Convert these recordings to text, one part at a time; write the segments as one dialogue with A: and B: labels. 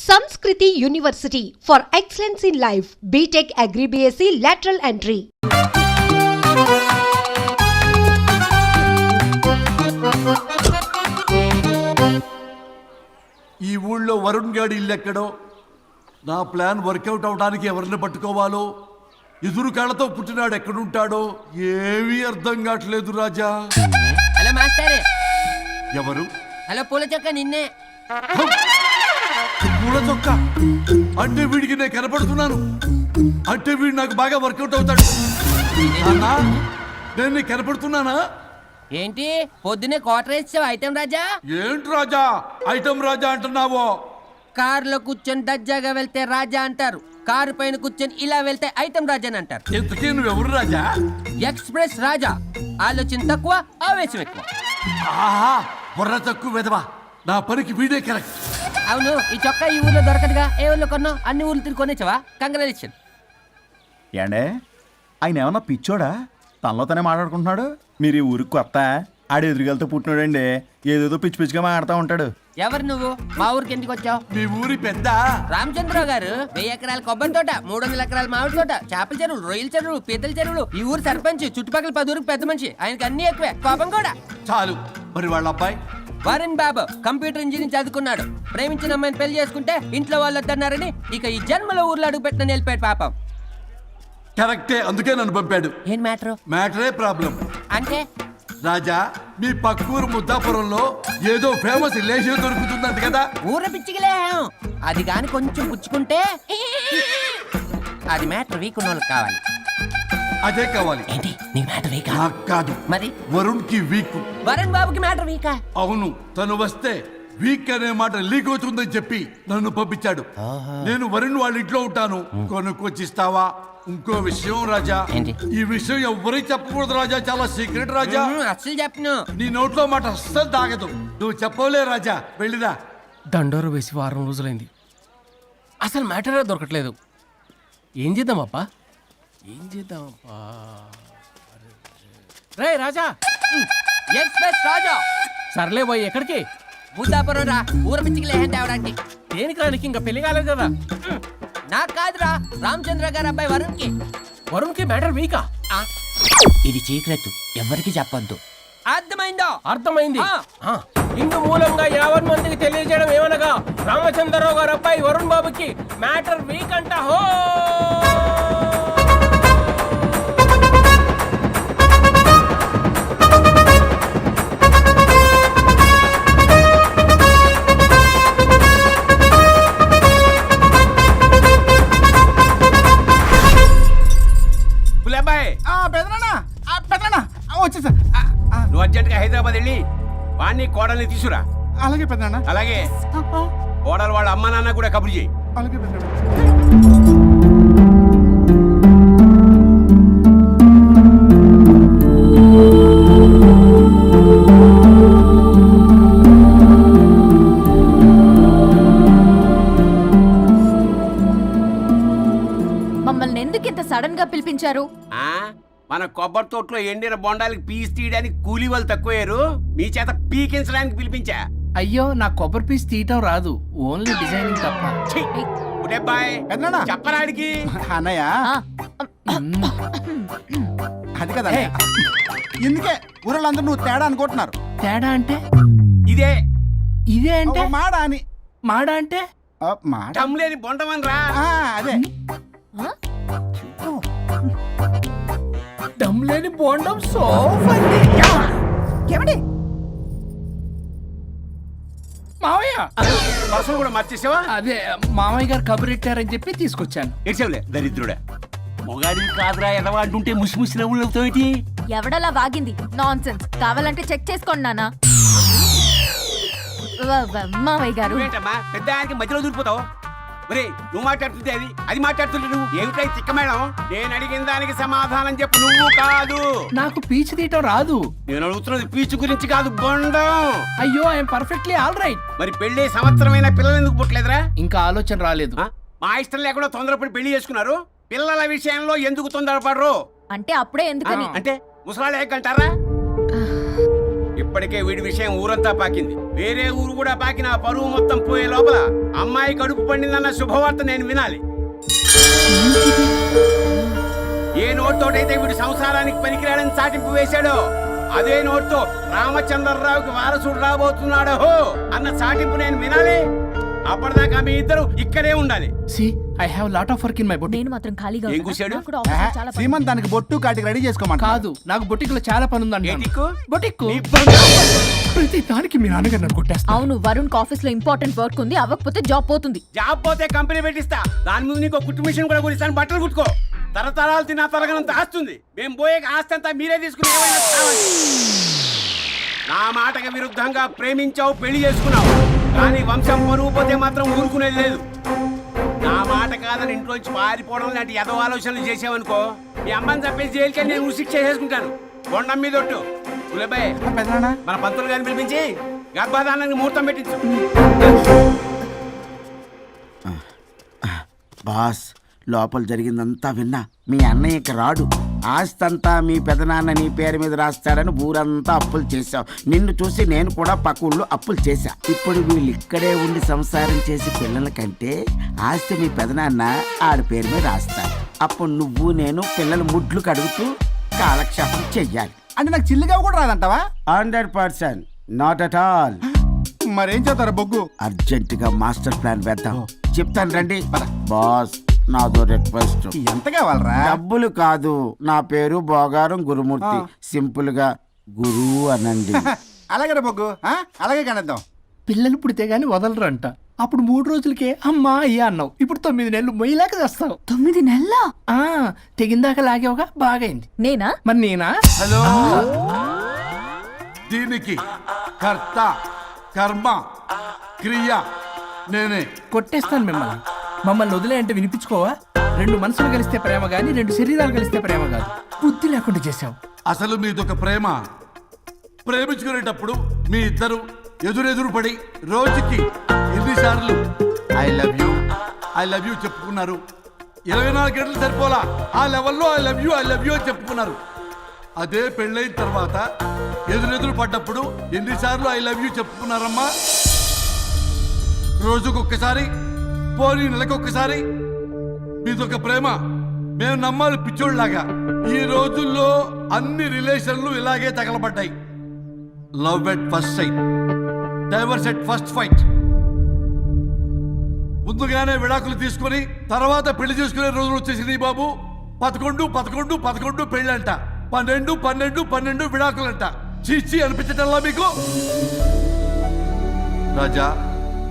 A: Samskriti University for excellence in life. BTech Agri BSc lateral entry.
B: ఈ ఊళ్ళో వరుణ్ గాడి ఇల్లు ఎక్కడో, నా ప్లాన్ వర్కౌట్ అవడానికి ఎవరిని పట్టుకోవాలో, ఎదురు కాళ్ళతో పుట్టినాడు ఎక్కడుంటాడో ఏమీ అర్థం కావట్లేదు రాజా.
C: Hello master.
B: ఎవరు?
C: హలో పూల చొక్క నిన్నే.
B: పూల చొక్క అంటే వీడికి నేను కనపడుతున్నాను, అంటే వీడు నాకు బాగా వర్కౌట్ అవుతాడు. నాన్నా, నేను నీకు కనపడుతున్నానా?
C: ఏంటి పొద్దునే క్వార్టర్ వేసావు ఐటమ్ రాజా?
B: ఏంటి రాజా ఐటమ్ రాజా అంటున్నావో?
C: కారులో కూర్చొని దర్జాగా వెళ్తే రాజా అంటారు, కారు పైన కూర్చొని ఇలా వెళ్తే ఐటమ్ రాజా అని అంటారు.
B: ఇంతకీ నువ్వెవరు రాజా?
C: ఎక్స్ప్రెస్ రాజా. ఆలోచన తక్కువ, ఆవేశం ఎక్కువ.
B: ఆహా, బుర్ర తక్కువ వెదవా. నా పనికి వీడే కరెక్ట్.
C: అవును, ఈ చొక్కా ఈ ఊర్లో దొరకదుగా. ఏ ఊర్లో కొన్నావు? అన్ని ఊర్లు తిరిగి కొనేచ్చావా? కంగ్రాచులేషన్.
D: ఏండే ఆయన ఏమన్నా పిచ్చోడా? తనలో తనే మాట్లాడుకుంటున్నాడు. మీరు ఈ ఊరికి కొత్త, ఆడు ఎదురుగలతో పుట్టినాడండి. ఏదేదో పిచ్చి పిచ్చిగా మాట్లాడుతూ ఉంటాడు.
C: ఎవరు నువ్వు? మా ఊరికి ఎందుకు వచ్చావు?
B: మీ ఊరి పెద్ద
C: రామచంద్రరావు గారు 1000 ఎకరాల కొబ్బరి తోట, 300 ఎకరాల మామిడి తోట, చేపల చెరువులు, రొయ్యల చెరువులు, పీతల చెరువులు. ఈ ఊరు సర్పంచ్, చుట్టుపక్కల 10 ఊరికి పెద్ద మనిషి. ఆయనకి అన్ని ఎక్కువే, కోపం కూడా.
B: చాలు. మరి వాళ్ళ అబ్బాయి
C: వరుణ్ బాబు కంప్యూటర్ ఇంజనీరింగ్ చదువుకున్నాడు. ప్రేమించిన అమ్మాయిని పెళ్లి చేసుకుంటే ఇంట్లో వాళ్ళు వద్దన్నారని ఇక ఈ జన్మలో ఊర్లో అడుగు పెట్టిన నిలిపాడు పాపం.
B: కరెక్టే, అందుకే నన్ను పంపాడు.
C: ఏం మ్యాటర్?
B: మ్యాటరే ప్రాబ్లం.
C: అంటే
B: రాజా, మీ పక్కూరు ముద్దాపురంలో ఏదో ఫేమస్ రిలేషన్ దొరుకుతుందంట కదా?
C: ఊర పిచ్చికిలే. అది గాని కొంచెం పుచ్చుకుంటే అది మ్యాటర్ వీక్ ఉన్న వాళ్ళకి కావాలి.
B: అదే కావాలి.
C: ఏంటి నీ మ్యాటర్ వీకా?
B: నాకు కాదు,
C: మరి
B: వరుణ్ కి వీక్.
C: వరుణ్ బాబుకి మ్యాటర్ వీకా?
B: అవును, తను వస్తే వీక్ అనే మాట లీక్ అవుతుందని చెప్పి నన్ను పంపించాడు. నేను వరుణ్ వాళ్ళ ఇంట్లో ఉంటాను, కొనుక్కొచ్చిస్తావా? ఇంకో విషయం రాజా,
C: ఏంటి?
B: ఈ విషయం ఎవరికి చెప్పకూడదు రాజా, చాలా సీక్రెట్ రాజా.
C: అస్సలు చెప్పను.
B: నీ నోట్లో మాట అస్సలు తాగదు. నువ్వు చెప్పవలే రాజా, వెళ్ళిరా.
E: దండోరు వేసి వారం రోజులైంది, అసలు మ్యాటరే దొరకట్లేదు. ఏం చేద్దామప్పా? రే రాజా.
C: ఎక్స్ప్రెస్ రాజా.
E: సర్లే పోయి ఎక్కడికి?
C: ముద్దాపురం రా, ఊర పిచ్చికిలే తేవడానికి.
E: దేనికి రానికి? ఇంకా పెళ్లి కాలేదు కదా.
C: నాకు కాదురా, రామచంద్ర గారు అబ్బాయి వరుణ్ కి.
E: వరుణ్కి మ్యాటర్ వీకా?
C: ఇది సీక్రెట్, ఎవరికి చెప్పొద్దు. అర్థమైందో?
E: అర్థమైంది. ఇందు మూలంగా 50 మందికి తెలియజేయడం ఏమనగా, రామచంద్రరావు గారు అబ్బాయి వరుణ్ బాబుకి మ్యాటర్ వీక్ అంట. హో
F: వచ్చేసా.
G: నువ్వు అర్జెంట్గా హైదరాబాద్ వెళ్ళి వాణ్ణి కోడల్ని తీసుకురా.
F: అలాగే పెద్దనా.
G: అలాగే కోడలు వాళ్ళ అమ్మ నాన్న కూడా కబురు చేయి.
F: అలాగే పెద్దనా.
H: మమ్మల్ని ఎందుకు ఇంత సడన్ గా పిలిపించారు?
G: మన కొబ్బరి తోటలో ఎండిన బొండాలకి పీస్ తీయడానికి కూలీ వాళ్ళు తక్కువయ్యారు, మీ చేత పీకించడానికి పిలిపించా.
E: అయ్యో, నా కొబ్బరి పీస్ తీయటం రాదు, ఓన్లీ డిజైనింగ్ తప్ప.
G: చెప్పరాడికి
F: అన్నయ్య అది కదా. ఎందుకే ఊరలందరూ నువ్వు తేడా అనుకుంటున్నారు.
E: తేడా అంటే
G: ఇదే
E: ఇదే అంటే
F: మాడ అని.
E: మాడ అంటే
F: మాట
G: టమ్లేని బొండమని రా.
F: అదే
E: దమ్లేని బోండం సోఫండి.
H: ఏమండి
E: మావయ్య,
G: పర్సలు కూడా మర్చేసావా?
E: అదే మామయ్య గారు కబురెట్టారని చెప్పి తీసుకొచ్చాను.
G: ఏడ్చావులే దరిద్రుడా. మొగాడివి కాదురా ఎదవా అంటుంటే ముసి ముసి నవ్వులు అవుతావేటి?
H: ఎవడలా వాగింది? Nonsense. కావాలంటే చెక్ చేసుకోండి నాన్న. మామయ్య గారు.
G: ఏంటమ్మా పెద్ద ఆయనకి మధ్యలో దూరిపోతావు? ఒరే, నువ్వు మాట్లాడుతుంటే అది మాట్లాడుతుంటే నువ్వు ఏమిటై తిక్క మేడం? నేను అడిగిన దానికి సమాధానం చెప్పు. నువ్వు కాదు.
E: నాకు పీచు తీయటం రాదు.
G: నేను అడుగుతున్నది పీచు గురించి కాదు, బొండం.
E: అయ్యో, ఐఎమ్ పర్ఫెక్ట్లీ ఆల్ రైట్.
G: మరి పెళ్లి సంవత్సరమైన పిల్లలు ఎందుకు పుట్టలేదురా?
E: ఇంకా ఆలోచన రాలేదు.
G: మా ఇష్టం లేకుండా తొందరపడి పెళ్లి చేసుకున్నారు. పిల్లల విషయంలో ఎందుకు తొందరపడరు?
H: అంటే అప్పుడే ఎందుకని?
G: అంటే ముసలాళ్ళు ఏకంటారా? ఇప్పటికే వీడి విషయం ఊరంతా పాకింది. వేరే ఊరు కూడా పాకిన ఆ పరువు మొత్తం పోయే లోపల అమ్మాయి కడుపు పండిందన్న శుభవార్త నేను వినాలి. ఏ నోట్తోటైతే వీడు సంసారానికి పనికిరాడని చాటింపు వేశాడో అదే నోట్తో రామచంద్రరావుకి వారసుడు రాబోతున్నాడో అన్న చాటింపు నేను వినాలి. అప్పటిదాకా మీ ఇద్దరు ఇక్కడే ఉండాలి.
E: I have lot of work in my boutique.
H: నేను మాత్రం ఖాళీగా
G: ఏం
H: ఉంటానా?
G: కూశాడు?
H: నాకు కూడా ఆఫీస్లో చాలా పని.
F: సీమంత్ దానికి బొట్టు కాటికి రెడీ చేసుకోమంట.
E: కాదు, నాకు బొటిక్ లో చాలా పని ఉందండి.
G: ఏటిక్కు?
E: బొటిక్
G: నీ బంగారం.
E: ప్రతి దానికి మీ నాన్నగారు నన్ను కొట్టేస్తా.
H: అవును, వరుణ్ ఆఫీస్ లో ఇంపార్టెంట్ వర్క్ ఉంది, అవ్వకపోతే జాబ్ పోతుంది.
G: జాబ్ పోతే కంపెనీ పెట్టిస్తా. దాని ముందు నీకు కుట్టు మిషన్ కూడా కురిస్తాను. బట్టలు కుట్టుకో. తరతరాలు తిన్నా తరగనంత ఆస్తుంది. మేము పోయే ఆస్తి అంతా మీరే తీసుకుని ఏమైనా కావాలి. నా మాటకి విరుద్ధంగా ప్రేమించావు, పెళ్లి చేసుకున్నావు, కానీ వంశం పరువు పోతే మాత్రం ఊరుకునేది లేదు. నా మాట కాదని ఇంట్లోంచి పారిపోవడం లాంటి ఎదో ఆలోచనలు చేసావనుకో, మీ అమ్మని చంపేసి జైలుకి నేను ఉసిక్ చేసేసుకుంటాను. బొండం మీద ఒట్టు. ఉలబాయ్,
F: పెదనాన్న
G: మన పంతులు గారిని పిలిపించి గర్భాధానానికి ముహూర్తం పెట్టించు.
I: బాస్, లోపల జరిగిందంతా విన్నా. మీ అన్నయ్యకి రాడు, ఆస్తంతా మీ పెదనాన్న నీ పేరు మీద రాస్తాడని ఊరంతా అప్పులు చేశావు. నిన్ను చూసి నేను కూడా పక్క ఊళ్ళో అప్పులు చేశా. ఇప్పుడు వీళ్ళు ఇక్కడే ఉండి సంసారం చేసి పిల్లల కంటే ఆస్తి మీ పెదనాన్న ఆడి పేరు మీద రాస్తాడు. అప్పుడు నువ్వు నేను పిల్లల ముడ్లు కడుగుతూ కాలక్షేపం చెయ్యాలి.
F: అంటే నాకు చిల్లిగా కూడా రాదంటావా?
I: 100% నాట్ అట్ ఆల్.
F: మరేం చేస్తారా బొగ్గు?
I: అర్జెంటుగా మాస్టర్ ప్లాన్ వేద్దాం. చెప్తాను రండి. బాస్, నాదో రిక్వెస్ట్.
F: ఎంత కావాలరా?
I: డబ్బులు కాదు, నా పేరు బోగారం గురుమూర్తి. సింపుల్ గా గురు అనండి.
F: అలాగే బొగ్గు, అలాగే కనేద్దాం.
E: పిల్లలు పుడితే గానీ వదలరు అంట. అప్పుడు 3 రోజులకే అమ్మా అయ్యా అన్నావు. ఇప్పుడు 9 నెలలు మొయ్యలాక చేస్తావు.
H: 9 నెలల
E: తెగిందాక లాగేవగా బాగైంది.
H: నేనా?
E: మరి నేనా?
B: హలో, దీనికి కర్త కర్మ క్రియ నేనే.
E: కొట్టేస్తాను మిమ్మల్ని. మమ్మల్ని వదిలే అంటే వినిపించుకోవా? 2 మనసులు కలిస్తే ప్రేమ గాని 2 శరీరాలు కలిస్తే ప్రేమ కాదు. బుద్ధి లేకుండా చేసావు.
B: అసలు మీదొక ప్రేమ. ప్రేమించుకునేటప్పుడు మీ ఇద్దరు ఎదురెదురు పడి రోజుకి ఎన్నిసార్లు ఐ లవ్ యూ చెప్పుకున్నారు? 24 గంటలు సరిపోలా. ఆ లెవెల్లో ఐ లవ్ యూ అని చెప్పుకున్నారు. అదే పెళ్ళైన తర్వాత ఎదురెదురు పడ్డప్పుడు ఎన్నిసార్లు ఐ లవ్ యూ చెప్పుకున్నారమ్మా? రోజుకొక్కసారి, పోనీ నెలకొక్కసారి. మీదొక ప్రేమ. మేము నమ్మాలి పిచ్చోళ్ళలాగా. ఈ రోజుల్లో అన్ని రిలేషన్లు ఇలాగే తగలబడ్డాయి. Love at first sight, divorce at first fight. ముందుగానే విడాకులు తీసుకొని తర్వాత పెళ్లి చేసుకునే రోజులు వచ్చేసింది బాబు. 11 పెళ్ళంట, 12 విడాకులంట. చీచి అనిపించటల్లా మీకు? రాజా,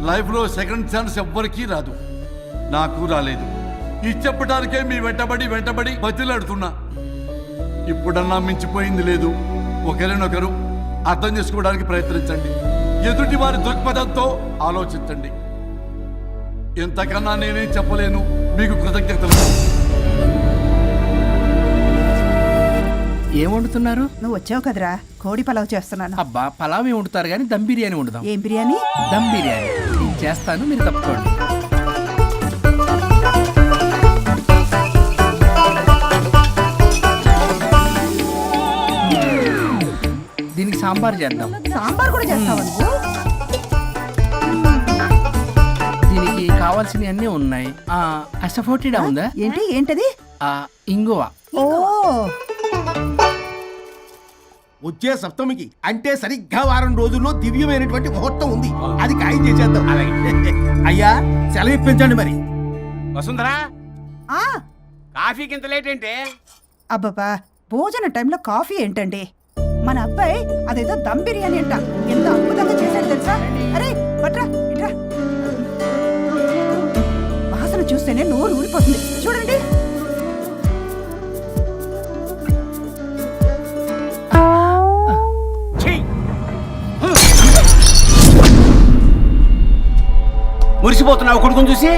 B: లైఫ్ లో సెకండ్ ఛాన్స్ ఎవ్వరికీ రాదు. నాకు రాలేదు. ఈ చెప్పడానికే మీ వెంటబడి బతిలాడుతున్నా. ఇప్పుడన్నా మించిపోయింది లేదు. ఒకరినొకరు అర్థం చేసుకోవడానికి ప్రయత్నించండి. ఎదుటి వారి దృక్పథంతో ఆలోచించండి. ఎంతకన్నా నేనేం చెప్పలేను. మీకు కృతజ్ఞతలు.
E: ఏం వండుతున్నారు?
J: నువ్వు వచ్చావు కదరా, కోడి పలావ్ చేస్తున్నాను.
E: అబ్బా, పలావ్ ఏం వండుతారు కానీ దమ్ బిర్యానీ వండుదాం.
J: ఏం బిర్యానీ?
E: దమ్ బిర్యానీ. నేను చేస్తాను, మీరు తప్పుకోండి. దీనికి సాంబార్ చేద్దాం.
J: సాంబార్ కూడా చేస్తావా నువ్వు?
E: దీనికి కావాల్సినవి అన్నీ ఉన్నాయి. అసఫోటిడా ఉందా?
J: ఏంటది?
E: ఇంగువ.
J: ఓ,
F: వచ్చే సప్తమికి అంటే సరిగ్గా వారం రోజుల్లో దివ్యమైనటువంటి ముహూర్తం ఉంది. అది ఖాయం చేసేద్దాం. అయ్యా, సెలవు ఇప్పించండి మరి.
G: వసుంధరా,
J: ఆ,
G: కాఫీకి ఇంత లేట్ ఏంటే?
J: అబ్బబ్బా, భోజన టైంలో కాఫీ ఏంటండి? మన అబ్బాయి అదేదో దమ్ బిర్యానీ అంట, ఎంత అద్భుతంగా చేశాడు తెలుసా? అరే పట్రా, ఇట్రా. వాసన చూస్తేనే నోరు ఊరిపోతుంది. చూడండి.
G: మురిసిపోతున్నావు కొడుకుని చూసి?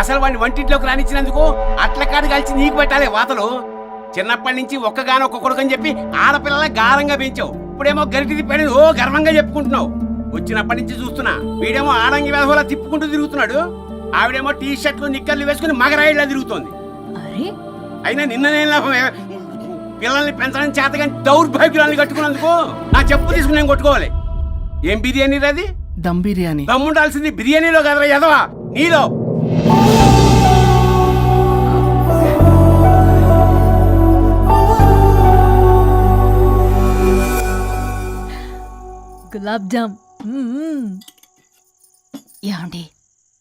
G: అసలు వాడిని వంటింట్లోకి రానిచ్చినందుకు అట్ల కాడు కలిసి నీకు పెట్టాలి వాతలు. చిన్నప్పటి నుంచి ఒక్కగానొక్క కొడుకు అని చెప్పి ఆడపిల్లల గారంగా పెంచావు. ఇప్పుడేమో గరిటి తిప్పాడని ఓ గర్వంగా చెప్పుకుంటున్నావు. వచ్చినప్పటి నుంచి చూస్తున్నా, వీడేమో ఆడంగి వెధవలా తిప్పుకుంటూ తిరుగుతున్నాడు. ఆవిడేమో టీ షర్ట్లు నిక్కర్లు వేసుకుని మగరాయిలా తిరుగుతోంది. అయినా నిన్న నేను లాభం, పిల్లల్ని పెంచడం చేతగా దౌర్భాగ్యురాన్ని కట్టుకున్నందుకు నా చెప్పు తీసుకుని నేను కొట్టుకోవాలి. ఏం బిర్యానీ అది?
E: దమ్ బిర్యానీ.
G: దమ్ముండాల్సింది బిర్యానీలో కదరా ఎదవా, నీలో.
H: గులాబ్ జామ్. ఏమండి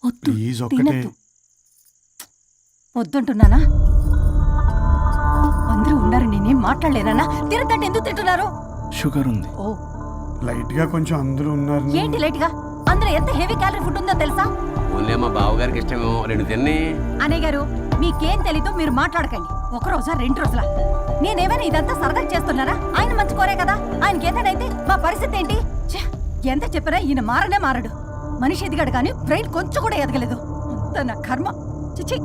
H: వద్దు,
B: ప్లీజ్ ఒక్కటే.
H: తినద్దు. వద్దంటున్నానా? అందరూ ఉన్నారు, నేనేం మాట్లాడలేనా? తినద్దంటే ఎందుకు తింటున్నారు?
E: షుగర్ ఉంది.
H: ఓ
B: లైట్ గా కొంచెం అందరూ ఉన్నారు.
H: ఏంటి లేట్ గా? అందులో ఎంత హెవీ క్యాలరీ ఫుడ్ ఉందో తెలుసా?
G: ఓన్లే మా బావగారికి ఇష్టమేమో, 2 తిన్ని.
H: అనే గారు, మీకేం తెలీదో మీరు మాట్లాడకండి. ఒక రోజా 2 రోజుల నేనేమైనా ఇదంతా సరదా చేస్తున్నారా? ఆయన మంచి కోరే కదా. ఆయనకి ఏదైతే మా పరిస్థితి ఏంటి? ఛే, ఎంత చెప్పినా ఈయన మారనే మారడు. మనిషి ఎదిగాడు కానీ బ్రెయిన్ కొంచెం కూడా ఎదగలేదు. అంత నా కర్మ. చిచి.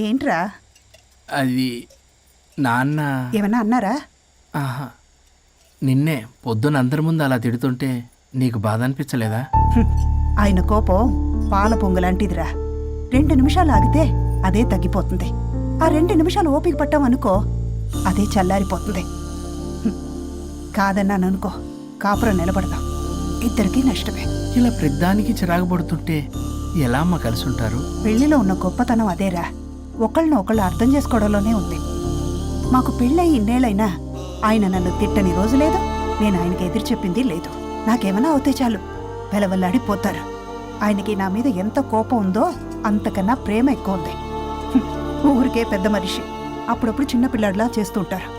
J: ఏంట్రా?
E: అది నాన్న.
J: ఏమన్నా అన్నారా?
E: ఆహా, నిన్నే పొద్దున అందరి ముందు అలా తిడుతుంటే నీకు బాధ అనిపించలేదా?
J: ఆయన కోపం పాల పొంగులాంటిదిరా. 2 నిమిషాలు ఆగితే అదే తగ్గిపోతుంది. ఆ 2 నిమిషాలు ఓపిక పట్టామనుకో, అదే చల్లారిపోతుంది. కాదన్నాననుకో, కాపురం నిలబడదాం. ఇద్దరికీ నష్టమే.
E: ఇలా ప్రతిదానికి చిరాకు పడుతుంటే ఎలా అమ్మ కలిసి ఉంటారు?
J: పెళ్లిలో ఉన్న గొప్పతనం అదేరా. ఒకళ్ళని ఒకళ్ళు అర్థం చేసుకోవడంలోనే ఉంది. మాకు పెళ్ళై ఇన్నేళ్ళైనా ఆయన నన్ను తిట్టని రోజు లేదు, నేను ఆయనకి ఎదురు చెప్పింది లేదు. నాకేమైనా అవుతే చాలు వెలవల్లాడిపోతారు. ఆయనకి నా మీద ఎంత కోపం ఉందో అంతకన్నా ప్రేమ ఎక్కువ ఉంది. ఊరికే పెద్ద మనిషి, అప్పుడప్పుడు చిన్నపిల్లాడిలా చేస్తుంటారు.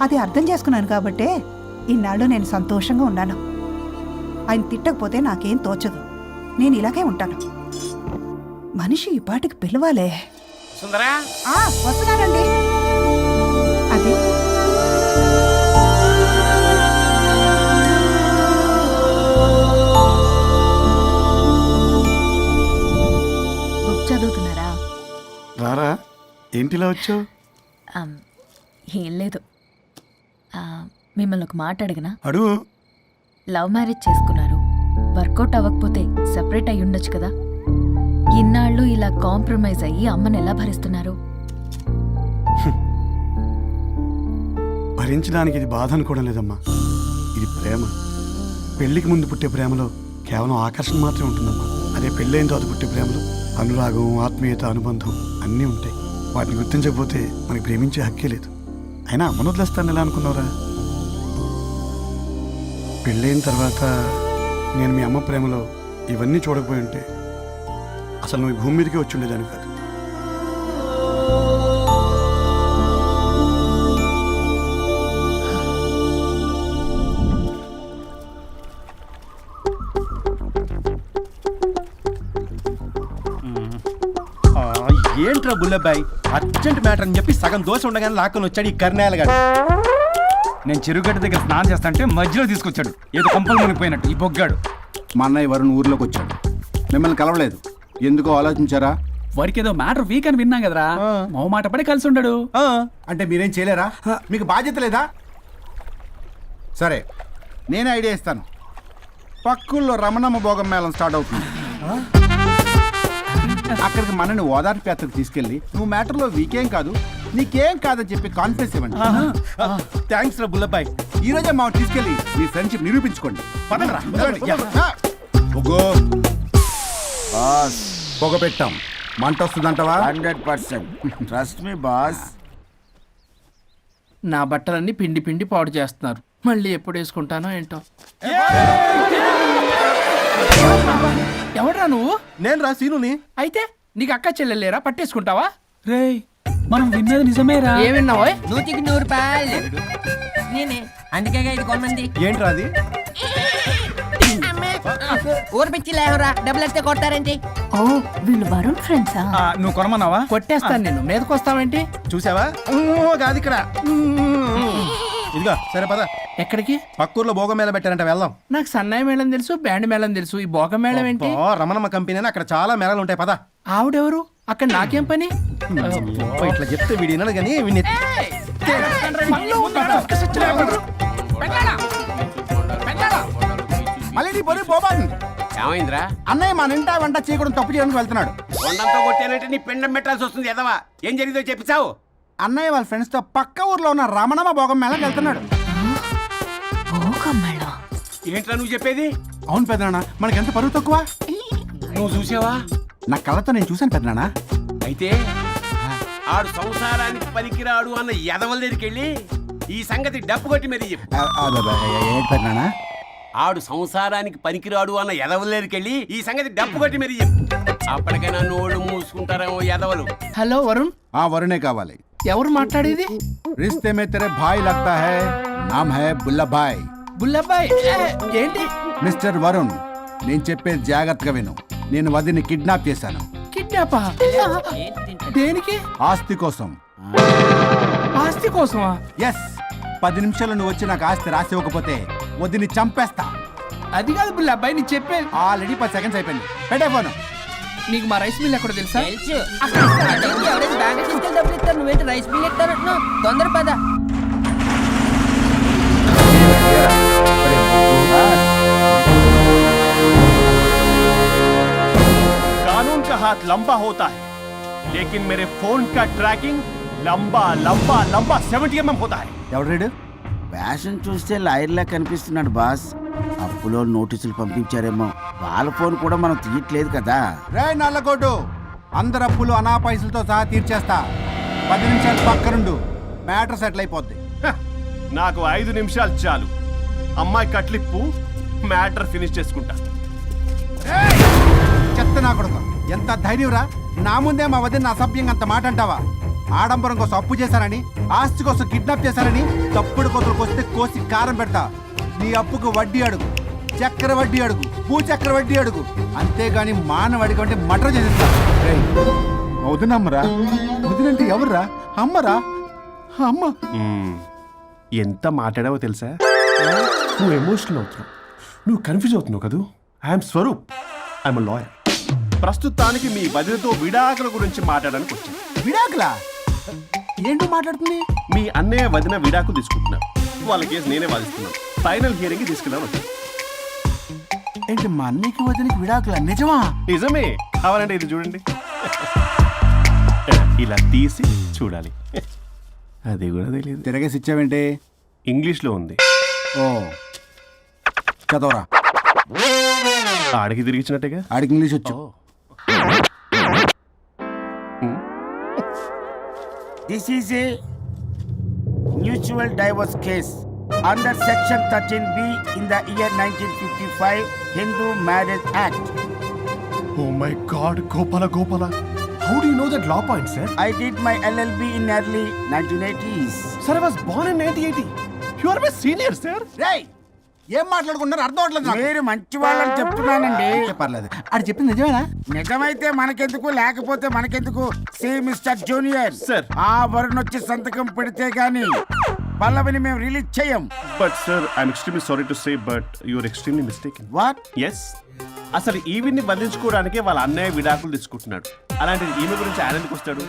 J: అది అర్థం చేసుకున్నాను కాబట్టే ఇన్నాళ్ళు నేను సంతోషంగా ఉన్నాను. ఆయన తిట్టకపోతే నాకేం తోచదు. నేను ఇలాగే ఉంటాను. మనిషి ఈ పాటికి పిలవాలే.
G: సుందరా,
J: వస్తున్నానండి. అది
H: బుక్ చదువుతున్నారా?
B: రారా, ఏంటిలా వచ్చావు?
H: ఏం లేదు, మిమ్మల్ని ఒక మాట అడిగినా?
B: అడుగు.
H: లవ్ మ్యారేజ్ చేసుకున్నారు, వర్కౌట్ అవ్వకపోతే సెపరేట్ అయ్యి ఉండొచ్చు కదా. ఇన్నాళ్ళు ఇలా కాంప్రమైజ్ అయ్యి అమ్మని ఎలా భరిస్తున్నారు?
B: భరించడానికి ఇది బాధ అనుకోవడం లేదమ్మా, ఇది ప్రేమ. పెళ్లికి ముందు పుట్టే ప్రేమలో కేవలం ఆకర్షణ మాత్రమే ఉంటుందమ్మా. అదే పెళ్ళైన తర్వాత పుట్టే ప్రేమలో అనురాగం, ఆత్మీయత, అనుబంధం అన్నీ ఉంటాయి. వాటిని గుర్తించకపోతే మనకి ప్రేమించే హక్కే లేదు. అయినా అమ్మను వదిలేస్తాను ఎలా అనుకున్నావురా? పెళ్ళైన తర్వాత నేను మీ అమ్మ ప్రేమలో ఇవన్నీ చూడకపోయి ఉంటే అసలు నువ్వు ఈ భూమి మీదకే వచ్చి ఉండేదాన్ని కాదు.
D: ఏంట్రా బుల్లబ్బాయి, అర్జెంట్ మ్యాటర్ అని చెప్పి సగం దోశ ఉండగానే లాక్కొని వచ్చాడు ఈ కర్ణాయలగాడు.
K: నేను చెరుగడ్డ దగ్గర స్నానం చేస్తాంటే మధ్యలో తీసుకొచ్చాడు, ఏదో కంపలు మునిగిపోయినట్టు ఈ బొగ్గాడు.
L: మా అన్నయ్య వరుణ్ ఊర్లోకి వచ్చాడు, మిమ్మల్ని కలవలేదు. ఎందుకో ఆలోచించారా?
K: వాడికి ఏదో మ్యాటర్ వీక్ అని విన్నాం కదరా, మాట పడి కలిసి ఉండడు.
L: అంటే మీరేం చేయలేరా? మీకు బాధ్యత లేదా? సరే, నేనే ఐడియా ఇస్తాను. పక్కుల్లో రమణమ్మ భోగం మేళం స్టార్ట్ అవుతుంది. అక్కడికి మనని ఓదార్పు యాత్రకు తీసుకెళ్ళి నువ్వు మ్యాటర్లో వీకేం కాదు, నీకేం కాదని చెప్పి కాన్ఫిడెన్స్ ఇవ్వండి.
D: థ్యాంక్స్ రా బుల్లబ్బాయి.
L: ఈ రోజే మా తీసుకెళ్ళి మీ ఫ్రెండ్షిప్ నిరూపించుకోండి.
D: పదండ్రా.
L: పొగ పెట్టాం, మంట వస్తుందంటవా?
I: 100%. Trust me boss.
E: నా బట్టలన్నీ పిండి పిండి పాడు చేస్తున్నారు, మళ్ళీ ఎప్పుడు వేసుకుంటానో ఏంటో. ఎవడ్రా నువ్వు?
D: నేను రా సీనుని.
E: అయితే నీకు అక్క చెల్లెలేరా, పట్టేసుకుంటావా?
K: రేయ్, మనం విన్నది నిజమేరా.
E: ఏం విన్నావో?
C: 100కి 100 రూపాయలు నేనే, అందుకే ఇది కొమ్మంది.
D: ఏంట్రా అది?
C: ఊరు పిచ్చి లేవరా, డబ్బులు వస్తే కొడతారేంటి?
H: ఓ, వీళ్ళు వరుణ్ ఫ్రెండ్సా?
K: నువ్వు కొనమన్నావా?
E: కొట్టేస్తాను నేను, మీదకొస్తావేంటి?
D: చూసావా? కాదు ఇక్కడ. ఇదిగో సరే పద.
E: ఎక్కడికి?
D: పక్కూర్లో భోగం మేళ పెట్టారంట, వెళ్దాం.
E: నాకు సన్నాయి మేళం తెలుసు, బ్యాండ్ మేళం తెలుసు, ఈ భోగం మేళం ఏంటి?
D: రమణమ్మ కంపెనీ అని అక్కడ చాలా మేళాలు ఉంటాయి, పద.
E: ఆవిడెవరు? అక్కడ నాకేం పని?
D: ఇట్లా చెప్తే వీడి వినడు కానీ వీడిని
L: మళ్ళీ నీ పొరి పోబాన్
G: ఏమైందిరా?
L: అన్నయ్య మన ఇంటా వెంట చేయకూడదు తప్పు చేయడానికి వెళ్తున్నాడు.
G: కొండంతో కొట్టానంటే నీ పిండం పెట్టాల్సి వస్తుంది ఎదవా. ఏం జరిగిందో చెప్పిచావు.
L: అన్నయ్య వాళ్ళ ఫ్రెండ్స్ తో పక్క ఊర్లో ఉన్న రమణమ్మ భోగం మేళకి వెళ్తున్నాడు.
G: ఏంట్రా నువ్వు చెప్పేది?
L: అవును పెద్దనాన్న, మనకి ఎంత పరువు తక్కువ.
G: నువ్వు చూసావా?
L: నా కళ్ళతో నేను చూశాను పెద్దనాన్న.
G: అయితే ఆడు సంసారానికి పనికిరాడు అన్న ఎదవల దగ్గరికి వెళ్ళి ఈ సంగతి డప్పు కొట్టి మరి చెప్పు.
L: ఏంటి పెద్దనాన్న?
G: ఆడు సంసారానికి పనికిరాడు అన్న ఎదవల దగ్గరికి వెళ్ళి ఈ సంగతి డప్పు కొట్టి మరి చెప్పు. అప్పటికైనా నోళ్ళు మూసుకుంటారేమో ఎదవలు.
F: హలో వరుణ్,
L: ఆ వరుణే కావాలి.
F: ఎవరు మాట్లాడేది?
L: रिश्ते में तेरे भाई लगता है, नाम है बुल्ला भाई.
F: బుల్లబ్బాయ్ ఏంటి?
L: మిస్టర్ వరుణ్, నేను చెప్పేది జాగ్రత్తగా విను. నేను వదిని కిడ్నాప్ చేశాను.
F: కిడ్నాపా? దేనికి?
L: ఆస్తి కోసం.
F: ఆస్తి కోసమా?
L: ఎస్, 10 నిమిషాలు నువ్వు వచ్చి నాకు ఆస్తి రాసి ఇవ్వకపోతే వదిని చంపేస్తా.
F: అది కాదు బుల్లబ్బాయ్, నీ చెప్పే.
L: ఆల్రెడీ 10 సెకండ్స్ అయిపోయింది. పెట్టే ఫోను.
F: నీకు మా రైస్ మిల్ ఎక్కడ తెలుసా?
C: తెలుసు. అదేంటి, ఎవరైనా బ్యాంక్ తీసుకెళ్ళి డబ్బులు ఇస్తారు, నువ్వేంటి రైస్ బిల్ ఇస్తారంటున్నావు? తొందర పద.
E: कानून का हाथ लंबा होता है, लेकिन मेरे फोन का ट्रैकिंग लंबा लंबा लंबा 70 mm होता है.
L: ఎవడు రీడు?
I: ఫ్యాషన్ చూస్తే లాయర్లా కనిపిస్తున్నాడు బాస్. అప్పులో నోటీసులు పంపించారేమో, వాళ్ళ ఫోన్ కూడా మనం తీయట్లేదు కదా.
L: రే నల్లగొడ్డు, అందరు అప్పులు అనా పైసలతో సహా తీర్చేస్తా. 10 నిమిషాలు పక్కనుండు, మ్యాటర్ సెటిల్ అయిపోద్ది.
E: నాకు 5 నిమిషాలు చాలు. అమ్మాయి కట్లిప్పు, మ్యాటర్ ఫినిష్ చేసుకుంటా.
L: చెత్త నా కొడుకు, ఎంత ధైర్యంరా! నా ముందే మా వదిన అసభ్యంగా అంత మాట అంటావా? ఆడంబరం కోసం అప్పు చేశారని, ఆస్తి కోసం కిడ్నాప్ చేశారని తప్పుడు కొతులకు వస్తే కోసి కారం పెడతా. నీ అప్పుకు వడ్డీ అడుగు, చక్కెర వడ్డీ అడుగు, భూచక్ర వడ్డీ అడుగు, అంతేగాని మానవ అడిగి అంటే మటర్ చేసేస్తా. వదినమ్మరా? వదినంటే ఎవర్రా? అమ్మరా? అమ్మ.
E: ఎంత మాట్లాడావో తెలుసా? నువ్వు ఎమోషనల్ అవుతున్నావు, నువ్వు కన్ఫ్యూజ్ అవుతున్నావు కదూ. I'm Swaroop, I'm lawyer. ప్రస్తుతానికి మీ వదినతో విడాకుల గురించి మాట్లాడడానికి వచ్చాను.
L: విడాకులా? ఏంటో మాట్లాడుతుంది?
E: మీ అన్నయ్య వదిన విడాకులు తీసుకుంటున్నారు. వాళ్ళ కేసు నేనే వాదిస్తున్నాను. ఫైనల్ హియరింగ్ తీసుకెళ్ళాను వచ్చాను.
L: ఏంటి మా అన్నయ్యకి వదినకి విడాకులా? నిజమా?
E: నిజమే. కావాలంటే ఇది చూడండి. ఇలా తీసి చూడాలి. అది కూడా తెలియదు.
L: తిరగేసి ఇచ్చావేంటి?
E: ఇంగ్లీష్లో ఉంది.
L: ఓ, చదవరా.
E: ఆడికి తిరిగిచ్చినట్టుగా.
L: ఆడికి ఇంగ్లీష్ వచ్చు.
I: This is a mutual divorce case under section 13B in the year 1955 Hindu marriage act.
E: Oh my God, Gopala. How do you know that law point, sir?
I: I did my LLB in early 1980s.
E: Sir, I was born in 1980. You are my senior, sir.
L: రేయ్, ఏం మాట్లాడుకుంటున్నారు అర్థం అవట్లేదు నాకు.
I: మీరు మంచి వాళ్ళని చెప్తున్నానండి.
L: పర్లేదు, ఆడు చెప్పింది నిజమేనా?
I: నిజమైతే మనకెందుకు, లేకపోతే మనకెందుకు? See mister junior,
E: Sir.
I: ఆ వరుణ్ వచ్చి సంతకం పెడితే గాని పల్లవిని మేము రిలీజ్ చేయం.
E: But sir, I'm extremely sorry to say, but you are extremely mistaken.
I: What?
E: Yes. అసలు ఈవిడ్ని బంధించుకోవడానికే వాళ్ళ అన్నయ్య విడాకులు తీసుకుంటున్నాడు. అలాంటిది ఈమె గురించి ఆయన ఎందుకు వస్తాడు?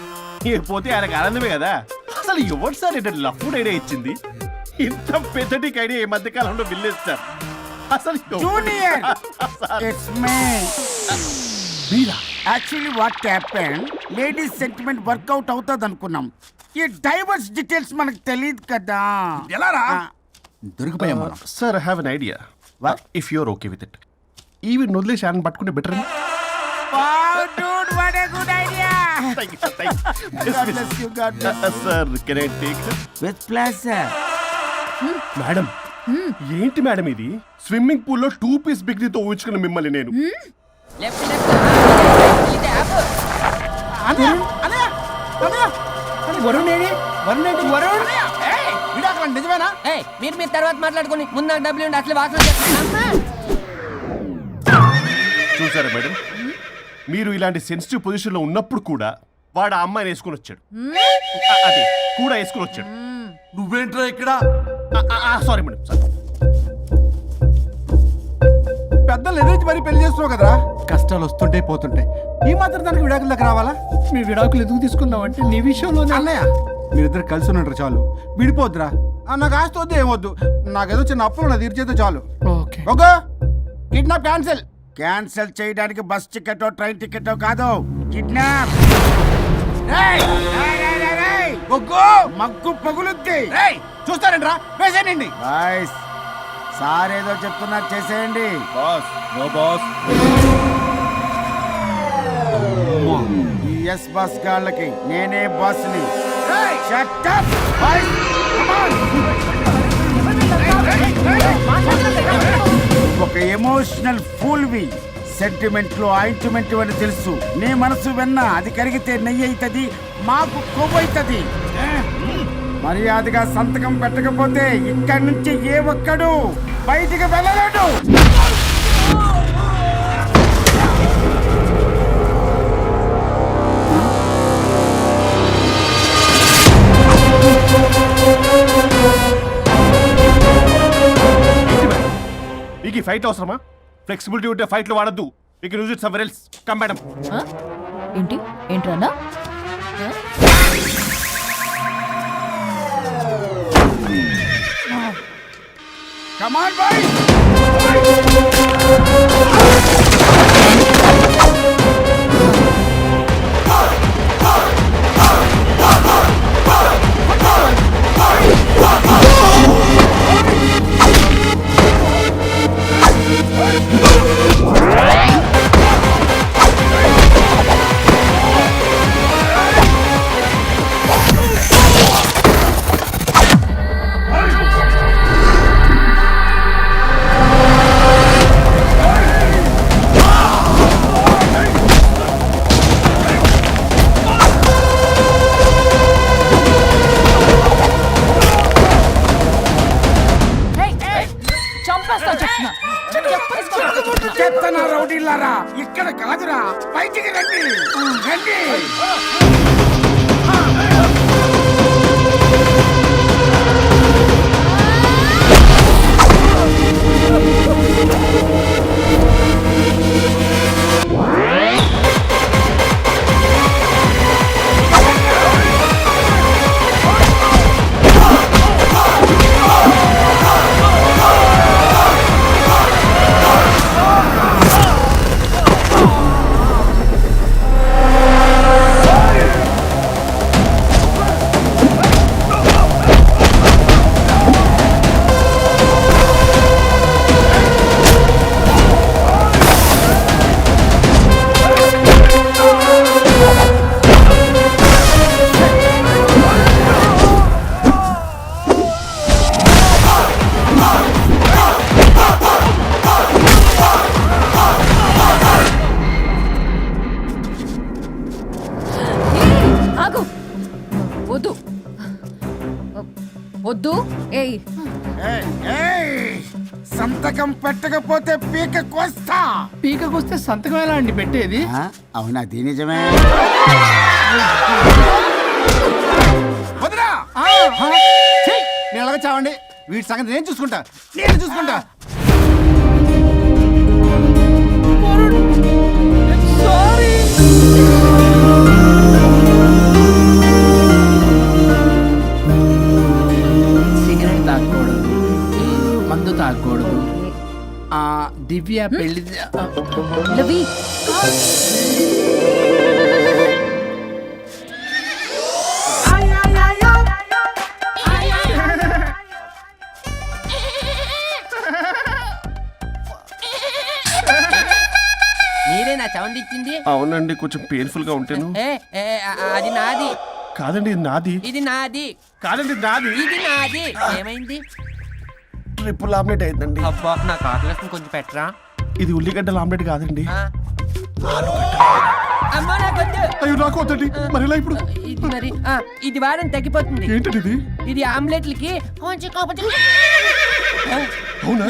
E: పోతే ఆయనకు ఆనందమే కదా. అసలు ఎవరు సార్ ఇటు లఫ్డ్ ఐడియా ఇచ్చింది? ఇంత పెద్దటికి ఐడియా ఈ మధ్య కాలంలో విల్లేస్తారు. అసలు
I: జూనియర్, ఇట్స్ మీ.
E: మీరా?
I: Actually what happen, ladies sentiment work out అవుతుంది అనుకున్నాం. ఈ డైవర్స్ డీటెయిల్స్ మనకు తెలియదు కదా.
L: ఎలా రా? దొరికిపోయాం మనం.
E: Sir, I have an idea.
I: What?
E: If you're okay with it, ఈవిడ్ వదిలేసి ఆయన పట్టుకుంటే బెటర్ అని.
I: Wow, dude, what a good idea.
E: God bless you, God bless you. Sir, can I take it?
I: With pleasure.
E: Madam, ఏంటి madam ఇది? Swimming pool లో 2 piece బిగ్నీతో ఊహించుకున్న మిమ్మల్ని నేను.
C: Left left. ఇది యాప్.
L: అన్నయ్య, అన్నయ్య, అన్నయ్య,
F: వరుణ్ ఏడి? వరుణ్ ఏంటి? వరుణ్
L: విడాకులా? నిజమేనా?
C: ఏయ్, మీరు తర్వాత మాట్లాడుకోండి. ముందు నాకు డబ్బులు ఉండి అసలు వాసన చేస్తున్నా.
E: చూసారా మేడం, మీరు ఇలాంటి సెన్సిటివ్ పొజిషన్ లో ఉన్నప్పుడు కూడా వాడు ఆ అమ్మాయిని వేసుకుని వచ్చాడు. అదే కూడా వేసుకుని వచ్చాడు.
B: నువ్వేంట్రా ఇక్కడ?
E: Sorry madam, sorry.
L: పెద్దలు ఎదురు మరి పెళ్లి చేస్తున్నావు కదరా. కష్టాలు వస్తుంటే పోతుంటాయి, ఈ మాత్రం దానికి విడాకుల దగ్గర రావాలా?
F: మీ విడాకులు ఎందుకు తీసుకున్నావు అంటే నీ విషయంలోనే.
L: అన్నయ్య, మీరిద్దరు కలిసి ఉన్నట్టు చాలు, విడిపోద్దురా. నాకు ఆస్తి వద్దు, ఏమొద్దు. నాకేదో చిన్న అప్పులు నా తీర్చేస్తే చాలు.
F: Okay.
L: Okay, kidnap cancel.
I: Cancel చేయడానికి బస్ టికెటో ట్రైన్ టికెటో కాదు, కిడ్నాప్. మగ్గు పగులుద్ది.
L: చూస్తారంట్రా వేసేయండి.
I: బాయ్స్ సార్ ఏదో చెప్తున్నారు, చేసేయండి.
E: Boss no boss.
I: ఈ ఎస్ బస్ గాళ్ళకి నేనే బాస్ని. Shut up, boys. Come on. ఒక ఎమోషనల్ ఫూల్వి. సెంటిమెంట్లు ఆయింట్మెంట్ అని తెలుసు. నీ మనసు వెన్న, అది కరిగితే నెయ్యి అవుతుంది, మాకు కొవ్వవుతుంది. మర్యాదగా సంతకం పెట్టకపోతే ఇక్కడి నుంచి ఏ ఒక్కడు బయటికి వెళ్ళలేడు.
E: మీకు ఈ ఫైట్ అవసరమా? ఫ్లెక్సిబిలిటీ ఉంటే ఫైట్లు వాడద్దు. You can use it somewhere else. Come madam.
H: ఏంటి ఏంట్రన్నా?
I: Come on, boys. చెత్తనా రౌడీలారా, ఇక్కడ కాదురా, బయటికి రండి రండి.
H: వద్దు వద్దు. ఏయ్
I: సంతకం పెట్టకపోతే పీక కోస్తా.
F: పీకకొస్తే సంతకం ఎలా అండి పెట్టేది?
I: అవునా, అది నిజమే.
L: వదినా నేను అలాగే చావండి. వీటి సంగతి నేను చూసుకుంటా.
F: సిగరెట్ తాగకూడదు, మందు తాగకూడదు. దివ్య పెళ్లి
H: లవి.
C: మీరే నా సౌండ్ ఇచ్చింది?
E: అవునండి, కొంచెం పెయిన్ఫుల్ గా ఉంటాను.
C: అది నాది
E: కాదండి, ఇది నాది.
C: ఇది నాది
E: కాదండి, నాది.
C: ఇది నాది. ఏమైంది?
E: ట్రిపుల్ ఆమ్లెట్ అయిందండి.
C: అబ్బా, నాకు ఆకలిస్తుంది, కొంచెం పెట్టరా.
E: ఇది ఉల్లిగడ్డల ఆమ్లెట్ కాదండి.
C: అమ్మా నాకొద్దు.
E: అయ్యో, నాకు వద్దండి. మరి ఇలా ఇప్పుడు
C: ఇది మరి ఇది వారం తగ్గిపోతుంది.
E: ఏంటండి ఇది?
C: ఇది ఆమ్లెట్లకి కొంచెం
E: అవునా?